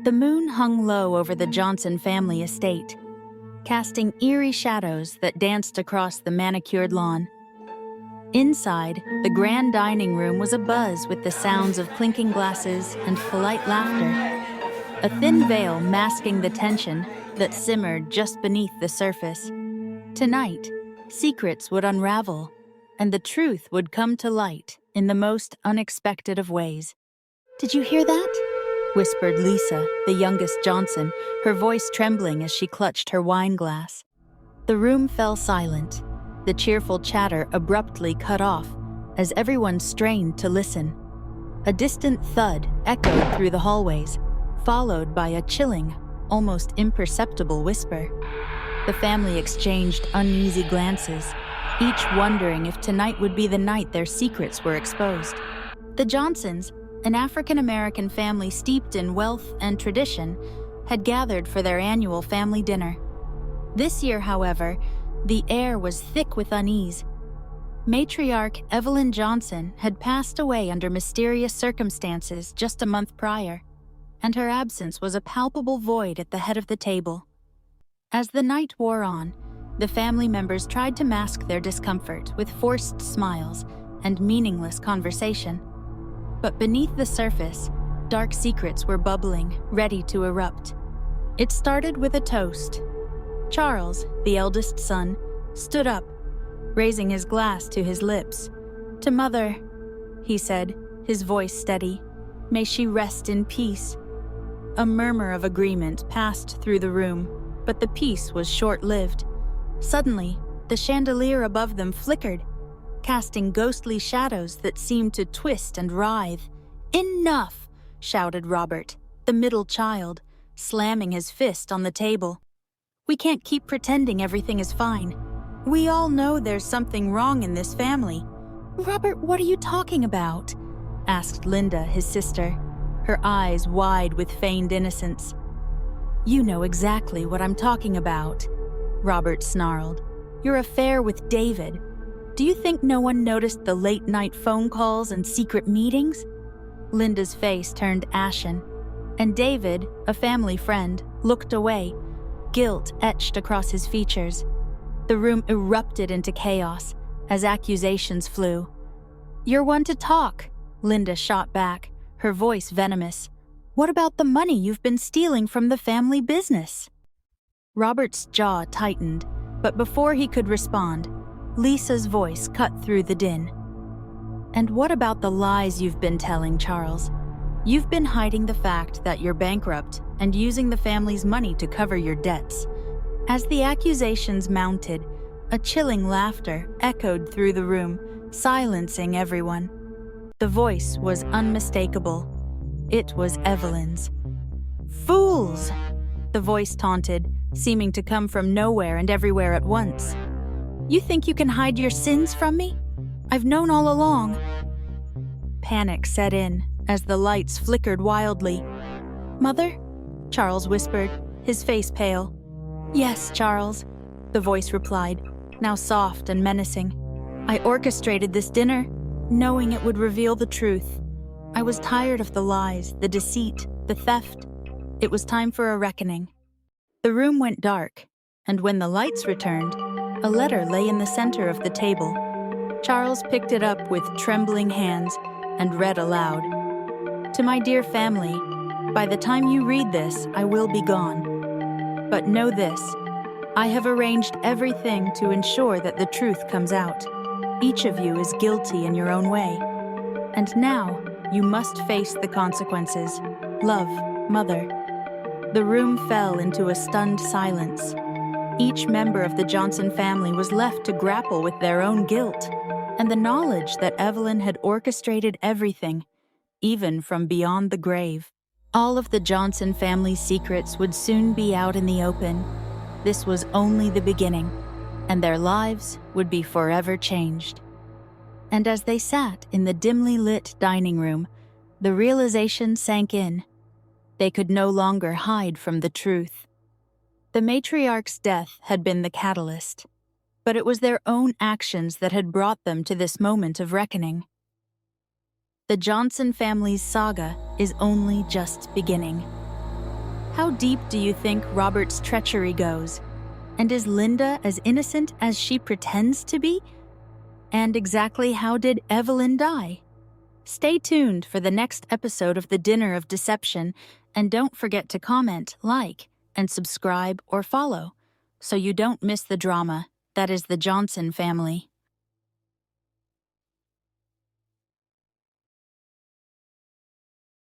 The moon hung low over the Johnson family estate, casting eerie shadows that danced across the manicured lawn. Inside, the grand dining room was abuzz with the sounds of clinking glasses and polite laughter, a thin veil masking the tension that simmered just beneath the surface. Tonight, secrets would unravel, and the truth would come to light in the most unexpected of ways. "Did you hear that?" whispered Lisa, the youngest Johnson, her voice trembling as she clutched her wine glass. The room fell silent, the cheerful chatter abruptly cut off as everyone strained to listen. A distant thud echoed through the hallways, followed by a chilling, almost imperceptible whisper. The family exchanged uneasy glances, each wondering if tonight would be the night their secrets were exposed. The Johnsons, an African-American family steeped in wealth and tradition, had gathered for their annual family dinner. This year, however, the air was thick with unease. Matriarch Evelyn Johnson had passed away under mysterious circumstances just a month prior, and her absence was a palpable void at the head of the table. As the night wore on, the family members tried to mask their discomfort with forced smiles and meaningless conversation. But beneath the surface, dark secrets were bubbling, ready to erupt. It started with a toast. Charles, the eldest son, stood up, raising his glass to his lips. "To Mother," he said, his voice steady. "May she rest in peace." A murmur of agreement passed through the room, but the peace was short-lived. Suddenly, the chandelier above them flickered, casting ghostly shadows that seemed to twist and writhe. "Enough!" shouted Robert, the middle child, slamming his fist on the table. "We can't keep pretending everything is fine. We all know there's something wrong in this family." "Robert, what are you talking about?" asked Linda, his sister, her eyes wide with feigned innocence. "You know exactly what I'm talking about," Robert snarled. "Your affair with David. Do you think no one noticed the late-night phone calls and secret meetings?" Linda's face turned ashen, and David, a family friend, looked away, guilt etched across his features. The room erupted into chaos as accusations flew. "You're one to talk," Linda shot back, her voice venomous. "What about the money you've been stealing from the family business?" Robert's jaw tightened, but before he could respond, Lisa's voice cut through the din. "And what about the lies you've been telling, Charles? You've been hiding the fact that you're bankrupt and using the family's money to cover your debts." As the accusations mounted, a chilling laughter echoed through the room, silencing everyone. The voice was unmistakable. It was Evelyn's. "Fools!" the voice taunted, seeming to come from nowhere and everywhere at once. "You think you can hide your sins from me? I've known all along." Panic set in as the lights flickered wildly. "Mother?" Charles whispered, his face pale. "Yes, Charles," the voice replied, now soft and menacing. "I orchestrated this dinner, knowing it would reveal the truth. I was tired of the lies, the deceit, the theft. It was time for a reckoning." The room went dark, and when the lights returned, a letter lay in the center of the table. Charles picked it up with trembling hands and read aloud. "To my dear family, by the time you read this, I will be gone. But know this, I have arranged everything to ensure that the truth comes out. Each of you is guilty in your own way. And now, you must face the consequences. Love, Mother." The room fell into a stunned silence. Each member of the Johnson family was left to grapple with their own guilt, and the knowledge that Evelyn had orchestrated everything, even from beyond the grave. All of the Johnson family's secrets would soon be out in the open. This was only the beginning, and their lives would be forever changed. And as they sat in the dimly lit dining room, the realization sank in. They could no longer hide from the truth. The matriarch's death had been the catalyst, but it was their own actions that had brought them to this moment of reckoning. The Johnson family's saga is only just beginning. How deep do you think Robert's treachery goes? And is Linda as innocent as she pretends to be? And exactly how did Evelyn die? Stay tuned for the next episode of The Dinner of Deception, and don't forget to comment, like, and subscribe or follow, so you don't miss the drama that is the Johnson family.